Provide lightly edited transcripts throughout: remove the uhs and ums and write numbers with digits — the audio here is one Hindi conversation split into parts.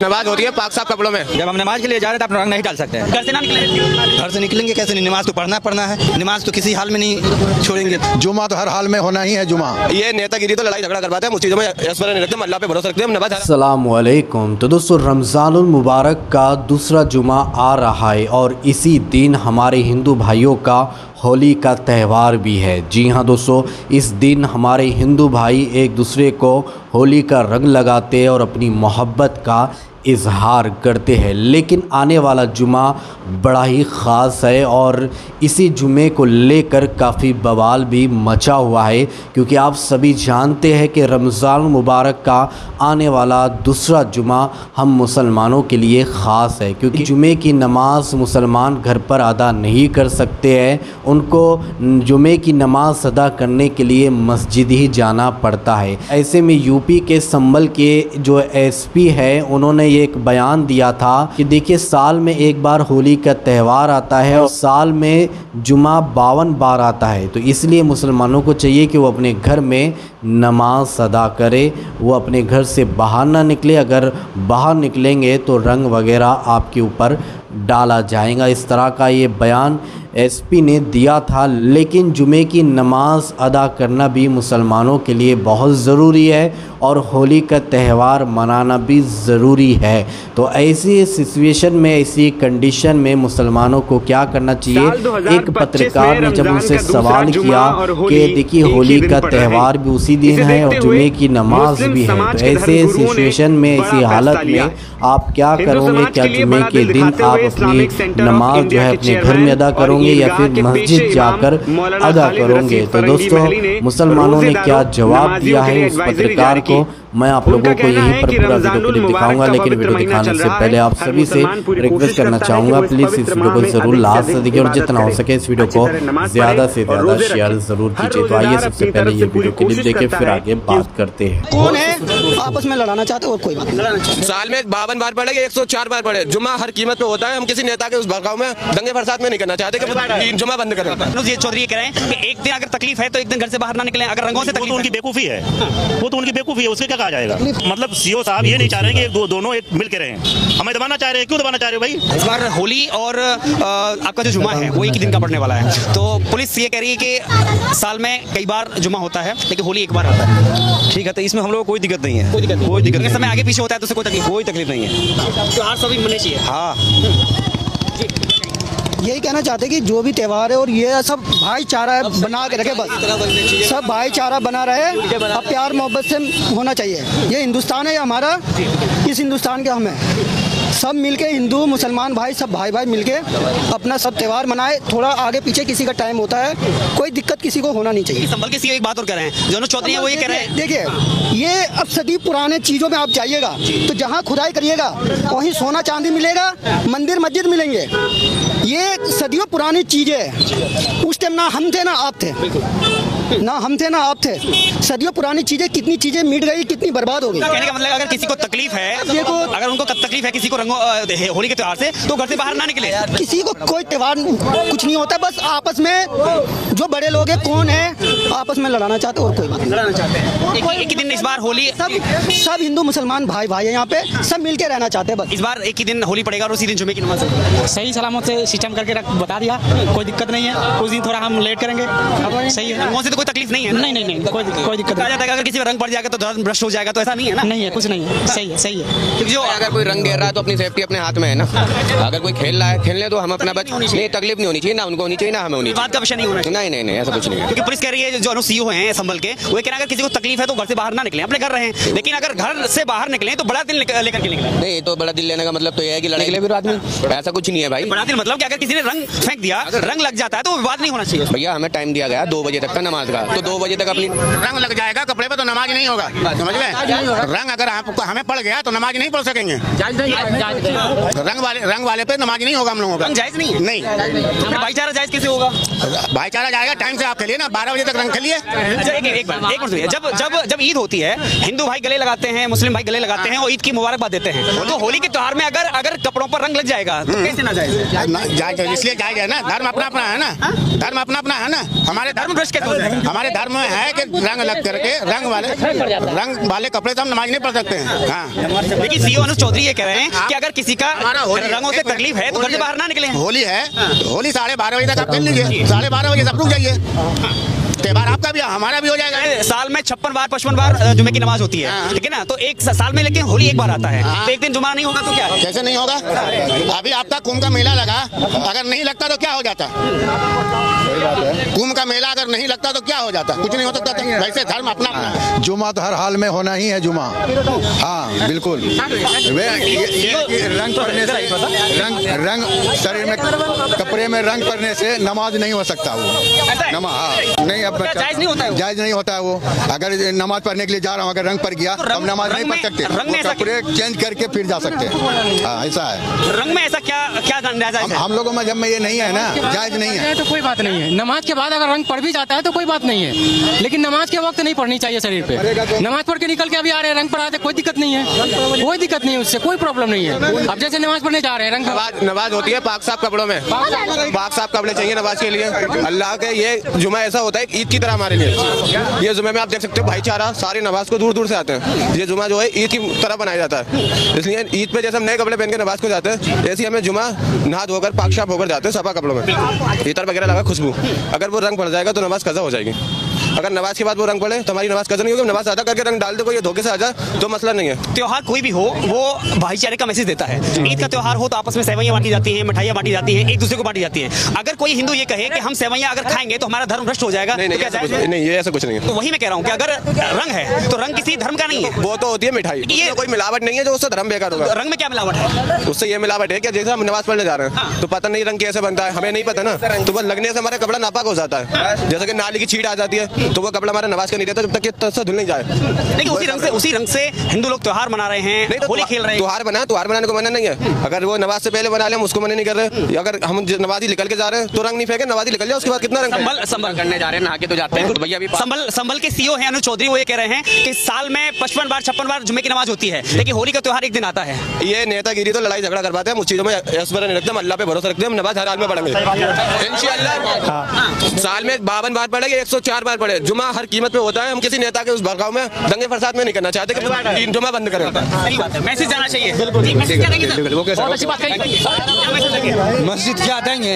नमाज होती है पाक साफ कपड़ों में। जब हम नमाज के लिए जा रहे थे अपना रंग नहीं डाल सकते हैं। घर से ना निकले, घर से निकलेंगे कैसे? नहीं, नमाज तो पढ़ना है। नमाज तो किसी हाल में नहीं छोड़ेंगे। जुमा तो हर हाल में होना ही है। जुमा ये नेतागिरी तो लड़ाई झगड़ा करवाते हैं, उस चीजों में नहीं रखते, अल्लाह पे भरोसा रखते हैं। नमाज। अस्सलाम वालेकुम। तो दोस्तों, रमज़ानुल मुबारक का दूसरा जुमा आ रहा है और इसी दिन हमारे हिंदू भाइयों का होली का त्यौहार भी है। जी हाँ दोस्तों, इस दिन हमारे हिंदू भाई एक दूसरे को होली का रंग लगाते हैं और अपनी मोहब्बत का इजहार करते हैं। लेकिन आने वाला जुमा बड़ा ही ख़ास है और इसी जुमे को लेकर काफ़ी बवाल भी मचा हुआ है, क्योंकि आप सभी जानते हैं कि रमज़ान मुबारक का आने वाला दूसरा जुमा हम मुसलमानों के लिए ख़ास है, क्योंकि जुमे की नमाज़ मुसलमान घर पर अदा नहीं कर सकते हैं। उनको जुमे की नमाज़ अदा करने के लिए मस्जिद ही जाना पड़ता है। ऐसे में यूपी के संभल के जो एसपी है, उन्होंने एक बयान दिया था कि देखिए, साल में एक बार होली का त्यौहार आता है और साल में जुमा 52 बार आता है, तो इसलिए मुसलमानों को चाहिए कि वो अपने घर में नमाज अदा करे, वो अपने घर से बाहर ना निकले। अगर बाहर निकलेंगे तो रंग वगैरह आपके ऊपर डाला जाएगा। इस तरह का ये बयान एसपी ने दिया था। लेकिन जुमे की नमाज अदा करना भी मुसलमानों के लिए बहुत ज़रूरी है और होली का त्यौहार मनाना भी ज़रूरी है। तो ऐसी सिचुएशन में, ऐसी कंडीशन में मुसलमानों को क्या करना चाहिए? एक पत्रकार ने जब उनसे सवाल किया कि देखिए, होली का त्यौहार भी उसी दिन है और जुमे की नमाज भी है, तो ऐसे सिचुएशन में, ऐसी हालत में आप क्या करोगे? क्या जुमे के दिन आप अपनी नमाज जो है अपने घर में अदा करोगे या फिर मस्जिद जाकर अदा करोगे? तो दोस्तों, मुसलमानों ने क्या जवाब दिया है उस पत्रकार को, मैं आप लोगों को यहीं पर पूरा वीडियो क्लिप दिखाऊंगा। लेकिन वीडियो दिखाने से पहले आप सभी से रिक्वेस्ट करना चाहूँगा, प्लीज़ इस वीडियो को ज़रूर लास्ट से देखिए और जितना हो सके इस वीडियो को ज़्यादा से ज़्यादा शेयर ज़रूर कीजिए। तो आइए सबसे पहले ये वीडियो क्लिप देखे, फिर आगे बात करते हैं। कौन है आपस में लड़ाना चाहते और कोई बात नहीं। साल में 52 बार पड़ेगा, 104 बार पड़े। जुमा हर कीमत पे होता है। हम किसी नेता के उस भड़काऊ में दंगे फसाद में नहीं करना चाहते कि जुमा बंद करें। ये चौधरी कह रहे हैं कि एक दिन अगर तकलीफ है तो एक दिन घर से बाहर ना निकलें। अगर रंगों से तकलीफ है, उनकी बेवकूफ़ी है, वो तो उनकी बेवकूफ़ी है, उससे क्या कहा जाएगा? मतलब सीओ साहब ये नहीं चाह रहे हैं कि दोनों एक मिल के रहें, हमें दबाना चाह रहे हैं। क्यों दबाना चाह रहे हो भाई? इस बार होली और आपका जो जुमा है वो एक ही दिन का पड़ने वाला है। तो पुलिस ये कह रही है कि साल में कई बार जुमा होता है लेकिन होली एक बार होता है। ठीक है, तो इसमें हम लोग को कोई दिक्कत नहीं है। कोई दिक्कत समय आगे पीछे होता है तो उससे कोई तकलीफ नहीं है। त्योहार सभी मनाने चाहिए। हाँ, यही कहना चाहते कि जो भी त्यौहार है और ये सब भाईचारा बना के रखे, बस सब भाईचारा बना रहे। अब प्यार मोहब्बत से होना चाहिए। ये हिंदुस्तान है हमारा, इस हिंदुस्तान के हम हैं। सब मिलके, हिंदू मुसलमान भाई सब भाई भाई मिलके अपना सब त्यौहार मनाए। थोड़ा आगे पीछे किसी का टाइम होता है, कोई दिक्कत किसी को होना नहीं चाहिए। संभल के सीओ एक बात और कह रहे हैं, जो चौधरी है वो ये कह रहे हैं, देखिए, ये अब सदी पुराने चीज़ों में आप जाइएगा तो जहाँ खुदाई करिएगा वहीं सोना चांदी मिलेगा, मंदिर मस्जिद मिलेंगे। ये सदियों पुरानी चीज़ें हैं। उस टाइम ना हम थे ना आप थे, ना हम थे ना आप थे। सदियों पुरानी चीज़ें, कितनी चीज़ें मिट गई, कितनी बर्बाद हो गई। कहने का मतलब अगर किसी को तकलीफ है, देखो, अगर उनको तकलीफ है किसी को होली के त्योहार से, तो घर से बाहर ना निकले। किसी को कोई त्योहार कुछ नहीं होता, बस आपस में जो बड़े लोग हैं, कौन है आपस में लड़ाना चाहते और कोई बात नहीं। लड़ाना चाहते हैं। एक ही दिन इस बार होली, सब हिंदू मुसलमान भाई भाई है यहाँ पे, सब मिल के रहना चाहते हैं बस। इस बार एक ही दिन होली पड़ेगा और उसी दिन जुमे की नमाज सही सलामत से सिस्टम करके बता दिया, कोई दिक्कत नहीं है। उस दिन थोड़ा हम लेट करेंगे, सही है। रंगों से तो कोई तकलीफ नहीं है? नहीं, कोई दिक्कत नहीं। जाता है अगर किसी में रंग पड़ जाएगा तो धर्म भ्रष्ट हो जाएगा, तो ऐसा नहीं है ना? नहीं है, कुछ नहीं है, सही है। क्योंकि जो अगर कोई रंग गिर रहा है तो अपनी सेफ्टी अपने हाथ में है ना। अगर कोई खेल रहा है, खेलने तो हम अपना नहीं, तकलीफ नहीं होनी चाहिए, ना उनको होनी चाहिए, ना हमें होनी चाहिए। बात का विषय नहीं होना चाहिए। नहीं, ऐसा कुछ नहीं है। क्योंकि पुलिस कह रही है, जो सीओ हैं संभल के, वो कह रहे हैं अगर किसी को तकलीफ है तो घर से बाहर ना निकलें, अपने घर रहें। लेकिन अगर घर से बाहर निकलें तो बड़ा दिल लेकर के निकलें। नहीं, तो बड़ा दिल लेने का मतलब तो ये है कि लड़ाई के लिए फिर आदमी, ऐसा कुछ नहीं है भाई। बड़ा दिल मतलब कि अगर किसी ने रंग फेंक दिया, रंग लग जाता है तो विवाद नहीं होना चाहिए। भैया, हमें टाइम दिया गया 2 बजे तक का नमाज का, तो 2 बजे तक अपनी रंग लग जाएगा कपड़े पे तो नमाज नहीं होगा, समझ गए? रंग अगर हमें पड़ गया तो नमाज नहीं पढ़ सकेंगे। रंग वाले पे नमाज नहीं होगा हम लोगों का। जायज नहीं है? नहीं। भाईचारा जायज कैसे होगा? भाईचारा जाएगा टाइम से आप खेलिए ना, 12 बजे तक रंग खेलिए। एक मिनट सुनिए, जब ईद होती है, हिंदू भाई गले लगाते हैं, मुस्लिम भाई गले लगाते हैं और ईद की मुबारकबाद देते हैं। तो होली के त्योहार में अगर कपड़ों पर रंग लग जाएगा तो कैसे ना जाएगा? जायज इसलिए जायज है ना, धर्म अपना अपना है ना, धर्म अपना अपना है ना। हमारे धर्म भ्रष्ट कैसे हो जाएगा? हमारे धर्म में है कि रंग लग करके रंग वाले कपड़े तो हम नमाज नहीं पढ़ सकते हैं। हाँ, लेकिन सीओ अनुज चौधरी ये कह रहे हैं कि अगर किसी का रंगों से तकलीफ है तो घर से बाहर ना निकले। होली है, होली 12:30 बजे तक आप खेल लीजिए, 12:30 बजे सब रुक जाइए। त्योहार आपका भी हमारा भी हो जाएगा। साल में 56 बार जुमे की नमाज होती है, ठीक है ना? तो एक साल में लेकिन होली एक बार आता है, तो एक दिन जुमा नहीं होगा तो क्या है? कैसे नहीं होगा? अभी आपका कुंभ का मेला लगा, अगर नहीं लगता तो क्या हो जाता? कुंभ का मेला अगर नहीं लगता तो क्या हो जाता? कुछ नहीं हो सकता था। वैसे धर्म अपना अपना। जुमा तो हर हाल में होना ही है जुमा। हाँ बिल्कुल। रंग पड़ने से रंग शरीर में कपड़े में रंग पड़ने से नमाज नहीं हो सकता वो। नमाज नहीं, अब जायज नहीं होता है, जायज नहीं होता है वो। अगर नमाज पढ़ने के लिए जा रहा हूँ, अगर रंग पड़ गया तो हम नमाज नहीं पढ़ सकते। कपड़े चेंज करके फिर जा सकते हैं। हाँ ऐसा है। रंग में ऐसा क्या हम लोगों में जब में ये नहीं है ना, जायज नहीं है तो कोई बात नहीं है। नमाज के बाद अगर रंग पड़ भी जाता है तो कोई बात नहीं है, लेकिन नमाज के वक्त नहीं पड़नी चाहिए शरीर पे। नमाज पढ़ के निकल के अभी आ रहे हैं, रंग पड़ा दे, कोई दिक्कत नहीं है, कोई दिक्कत नहीं है, उससे कोई प्रॉब्लम नहीं है। अब जैसे नमाज पढ़ने जा रहे हैं, रंग नमाज होती है पाक साफ कपड़ों में, पाक साफ कपड़े चाहिए नमाज के लिए। अल्लाह के ये जुमा ऐसा होता है ईद की तरह हमारे लिए। ये जुमे में आप देख सकते हो भाईचारा, सारे नमाज को दूर दूर से आते हैं। ये जुमा जो है ईद की तरह बनाया जाता है, इसलिए ईद पे जैसे हम नए कपड़े पहन के नमाज को जाते हैं, ऐसे हमें जुमा नहा धोकर पाक साफ होकर जाते हैं सफा कपड़ों में। इतर वगैरह लगा खुशबू, अगर वो रंग पड़ जाएगा तो नमाज कज़ा हो जाएगी। अगर नमाज के बाद वो रंग पड़े तो हमारी नमाज कज़ा नहीं होगी। नमाज अदा करके रंग डाल दे, कोई धोखे से आ जाए तो मसला नहीं है। त्योहार कोई भी हो वो भाईचारे का मैसेज देता है। ईद का त्योहार हो तो आपस में सेवैयां बांटी जाती हैं, मिठाइयां बांटी जाती हैं, एक दूसरे को बांटी जाती हैं। अगर कोई हिंदू ये कहे कि हम सेवैयां अगर खाएंगे तो हमारा धर्म भ्रष्ट हो जाएगा, नहीं, ये ऐसा कुछ नहीं है। तो वही मैं कह रहा हूँ कि अगर रंग है तो रंग किसी धर्म का नहीं है, वो तो होती है मिठाई, ये कोई मिलावट नहीं है जो उससे धर्म बेकार होगा। रंग में क्या मिलावट है? उससे ये मिलावट है कि जैसे हम नमाज पढ़ने जा रहे हैं तो पता नहीं रंग कैसे बनता है, हमें नहीं पता ना, तो बस लगने से हमारा कपड़ा नापाक हो जाता है। जैसे कि नाली की छींट आ जाती है तो वो कपड़ा हमारा नमाज का नहीं रहता जब तक ये धुल नहीं जाए। लेकिन उसी रंग से हिंदू लोग त्योहार मना रहे हैं, नहीं तो होली खेल रहे हैं। त्योहार बनाने को मना नहीं है। अगर वो नमाज से पहले बना ले हम उसको मना नहीं कर रहे। अगर हम नमाजी निकल के जा रहे हैं तो रंग नहीं फेंके, नमाजी निकल जाए उसके बाद कितना रंग संभल करने जा रहे हैं, नहा के तो जाते हैं। भैया अभी संभल के सीओ हैं अनुज चौधरी, वो ये कह रहे हैं कि साल में 56 बार जुमे की नमाज होती है, लेकिन होली का त्योहार एक दिन आता है। ये नेतागिरी तो लड़ाई झगड़ा करवाते हैं, उस चीजों में ऐश्वर्य नहीं रखते, हम अल्लाह पे भरोसा रखते हैं, हम नमाज हर हाल में पढ़ेंगे इंशाअल्लाह। साल में 52 बार पढ़ेंगे, 104 बार पढ़े, जुमा हर कीमत पे होता है। हम किसी नेता के उस भड़काव में दंगे फसाद में नहीं करना चाहते कि जुमा बंद करें। मैसेज जाना चाहिए। मस्जिद क्या देंगे,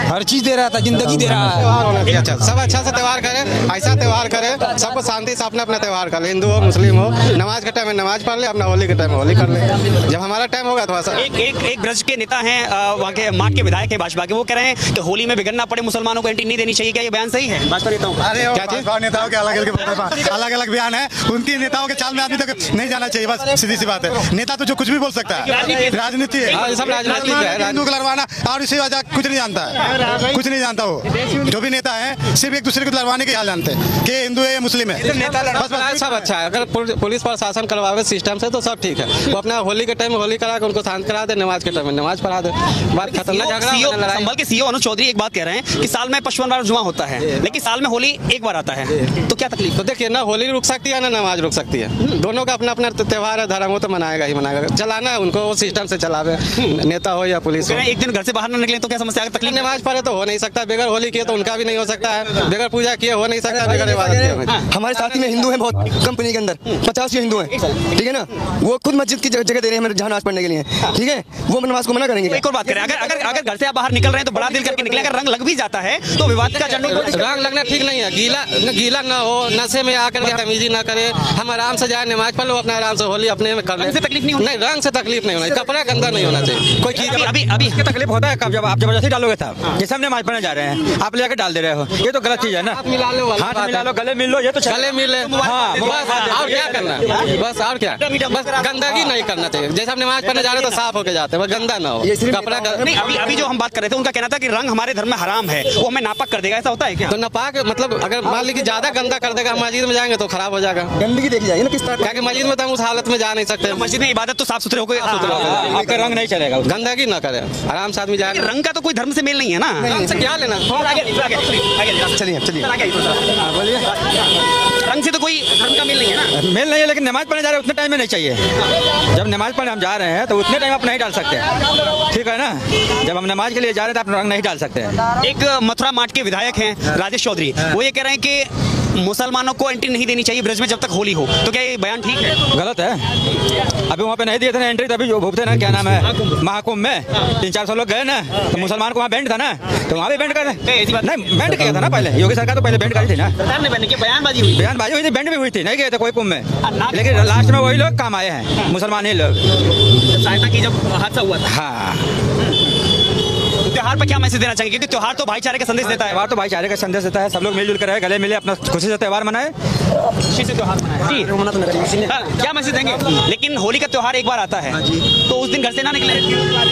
हर चीज दे रहा था, जिंदगी दे रहा है। अच्छा सब अच्छा सा त्यौहार करें, ऐसा त्यौहार करें, सबको शांति से अपना अपना त्यौहार कर ले, हिंदू हो मुस्लिम हो। नमाज के टाइम में नमाज पढ़ ले, अपना होली के टाइम में होली कर ले। जब हमारा टाइम होगा तो ऐसा एक ब्रज के नेता हैं, वहाँ के मार्ग के विधायक है भाजपा के, वो कह रहे हैं कि होली में बिगड़ना पड़े मुसलमानों को एंट्री नहीं देनी चाहिए। क्या ये बयान सही है भाजपा नेताओं का? क्या नेताओं के अलग अलग बयान है, उनकी नेताओं के चाल में आदमी तक नहीं जाना चाहिए। बस सीधी सी बात है, नेता तो जो कुछ भी बोल सकता है, राजनीति है, सब राजनीति है। हिंदू को लड़वाना और इसी वजह कुछ नहीं जानता है, कुछ नहीं जानता। वो जो भी नेता है सिर्फ एक दूसरे को लड़वाने के हाल जानते हैं कि हिंदू है मुस्लिम है। सब अच्छा है, अगर पुलिस प्रशासन करवावे सिस्टम से तो सब ठीक है। वो अपना होली के टाइम में होली करा के उनको शांत करा दे, नमाज के टाइम में नमाज पढ़ा दे, बात खत्म। संभल के सीओ अनुज चौधरी एक बात कह रहे हैं कि साल में 55 बार जुमा होता है, लेकिन साल में होली एक बार आता है, तो क्या तकलीफ? तो देखिए ना, होली रुक सकती है ना नमाज रुक सकती है, दोनों का अपना अपना त्यौहार है, धर्म हो तो मनाएगा ही मनाएगा। चलाना है उनको, वो सिस्टम से चलावे, नेता हो या पुलिस हो। एक दिन घर से बाहर न निकले तो क्या समस्या? तकलीफ नमाज पढ़े तो हो नहीं सकता, बगैर होली किए तो उनका भी नहीं हो सकता है, बगैर पूजा किए हो नहीं सकता, बगैर इबादत किए। हमारे साथी में हिंदू हैं, बहुत कंपनी के अंदर 50 हिंदू हैं, ठीक है ना। वो खुद मस्जिद की जगह दे रहे हैं हमें जहाँ नमाज पढ़ने के लिए, ठीक है। वो नमाज को मना करेंगे? एक और बात करें, अगर घर से आप बाहर निकल रहे हैं तो बड़ा दिल करके निकले, अगर रंग लग भी जाता है तो विवाद का रंग लगना ठीक नहीं है। गीला ना हो, नशे में आकर के तमीजी ना करे, हम आराम से जाए, नमाज पढ़ लो, अपना आराम से होली अपने में कर ले। तकलीफ नहीं होनी, रंग से तकलीफ नहीं होना, कपड़ा गंदा नहीं होना चाहिए। कोई चीज अभी तकलीफ होता है कब, जब आप जबरदस्ती डालोगे तब। जैसे हम नमाज पढ़ने जा रहे हैं, आप लेकर डाल दे रहे हो, ये तो गलत चीज है ना। हाथ मिला लो, गले मिल लो, ये तो गले मिले, हाँ और क्या करना, बस और क्या, बस गंदगी नहीं करना चाहिए। जैसे हम नमाज पढ़ने जा रहे हैं तो साफ होके जाते हैं, गंदा ना हो कपड़ा। अभी जो हम बात कर रहे थे उनका कहना था कि रंग हमारे धर्म में हराम है, वो हमें नापाक कर देगा, ऐसा होता है क्या? तो नापाक मतलब अगर मान लीजिए ज्यादा गंदा कर देगा, मस्जिद में जाएंगे तो खराब हो जाएगा। गंदगी देखी जाएगी ना किस तरह, क्या मस्जिद में तो हम उस हालत में जा नहीं सकते। मस्जिद में इबादत तो साफ सुथरे होकर आपका रंग नहीं चलेगा, गंदगी ना करे, आराम से आदमी जाएगा। रंग का तो कोई धर्म से मेल नहीं है ना, रंग से क्या लेना। चलिए रंग से तो कोई धर्म का मेल नहीं है ना। मेल नहीं है, लेकिन नमाज पढ़ने जा रहे हैं उतने टाइम में नहीं चाहिए। जब नमाज पढ़ने हम जा रहे हैं तो उतने टाइम आप नहीं डाल सकते, ठीक है ना। जब हम नमाज के लिए जा रहे हैं तो आप रंग नहीं डाल सकते हैं। एक मथुरा मार्ट के विधायक हैं राजेश चौधरी, वो ये कह रहे हैं कि मुसलमानों को एंट्री नहीं देनी चाहिए ब्रज में जब तक होली हो, तो क्या ये बयान ठीक है? गलत है। अभी वहाँ पे नहीं दिए थे ना एंट्री, तभी जो भूखते ना, क्या नाम है, महाकुंभ में 300-400 लोग गए ना, तो मुसलमान को वहाँ बैंड था ना, तो वहाँ भी बैंड कर नहीं, बैंड किया था ना पहले, योगी सरकार तो पहले बैंड करी थी ना, बयानबाजी हुई थी, बैंड भी हुई थी, नहीं गए थे कोई कुंभ में, लेकिन लास्ट में वही लोग काम आए हैं, मुसलमान ही लोग सहायता की जब हादसा हुआ था। हाँ। त्योहार पर क्या मैसेज देना चाहिए, क्योंकि त्योहार तो भाईचारे का संदेश देता है। त्योहार तो भाईचारे का संदेश देता है, सब लोग मिलजुल कर रहे, गले मिले, अपना खुशी से त्योहार मनाए, खुशी से त्योहार मनाए। क्या मैसेज देंगे? लेकिन होली का त्योहार एक बार आता है, तो उस दिन घर से ना निकले।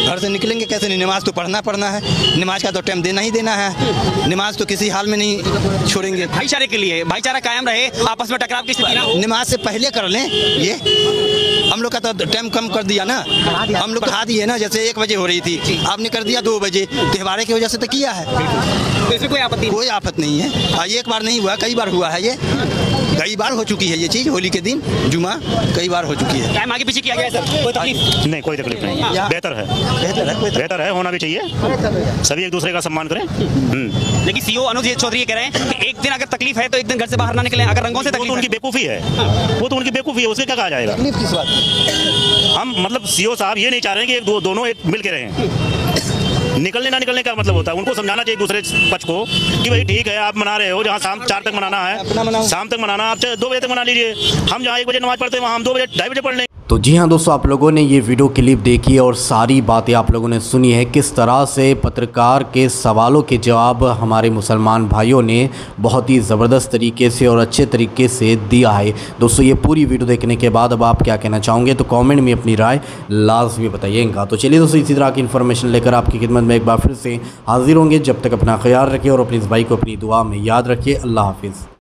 घर से निकलेंगे कैसे? नहीं, नमाज तो पढ़ना है, नमाज का तो टाइम देना ही देना है, नमाज तो किसी हाल में नहीं छोड़ेंगे। भाईचारे के लिए, भाईचारा कायम रहे, आपस में टकराव की स्थिति ना हो। नमाज से पहले कर लें, ये हम लोग का तो टाइम कम कर दिया ना, हम लोग बढ़ा दिए ना, जैसे 1 बजे हो रही थी, आपने कर दिया 2 बजे, त्योहार की वजह से तो किया है, तो इसमें कोई आपत्ति नहीं है। एक बार नहीं हुआ, कई बार हुआ है, ये कई बार हो चुकी है ये चीज, होली के दिन जुमा कई बार हो चुकी है। टाइम आगे पीछे किया गया है सर, कोई तकलीफ नहीं, कोई तकलीफ नहीं, बेहतर है, होना भी चाहिए, सभी एक दूसरे का सम्मान करें। लेकिन सीओ अनुज चौधरी कह रहे हैं कि एक दिन अगर तकलीफ है तो एक दिन घर से बाहर ना निकलें, अगर रंगों से तकलीफ, उनकी बेवकूफ़ी है, वो तो उनकी बेवकूफ़ी है, उससे क्या कहा जाएगा। किस बात? हम मतलब सीओ साहब ये नहीं चाह रहे हैं कि दोनों एक मिल के रहें। निकलने ना निकलने का मतलब होता है, उनको समझाना चाहिए दूसरे पक्ष को कि भाई ठीक है, आप मना रहे हो, जहाँ शाम 4 तक मनाना है, शाम तक मनाना, आप 2 बजे तक मना लीजिए, हम जहाँ 1 बजे नमाज पढ़ते हैं वहाँ हम 2 बजे 2:30 बजे पढ़ लें। तो जी हाँ दोस्तों, आप लोगों ने ये वीडियो क्लिप देखी और सारी बातें आप लोगों ने सुनी है, किस तरह से पत्रकार के सवालों के जवाब हमारे मुसलमान भाइयों ने बहुत ही ज़बरदस्त तरीके से और अच्छे तरीके से दिया है। दोस्तों ये पूरी वीडियो देखने के बाद अब आप क्या कहना चाहोगे तो कमेंट में अपनी राय लाजमी बताइएगा। तो चलिए दोस्तों, इसी तरह की इन्फॉर्मेशन लेकर आपकी खिदमत में एक बार फिर से हाजिर होंगे। जब तक अपना ख्याल रखिए और अपने इस भाई को अपनी दुआ में याद रखिए। अल्लाह हाफिज़।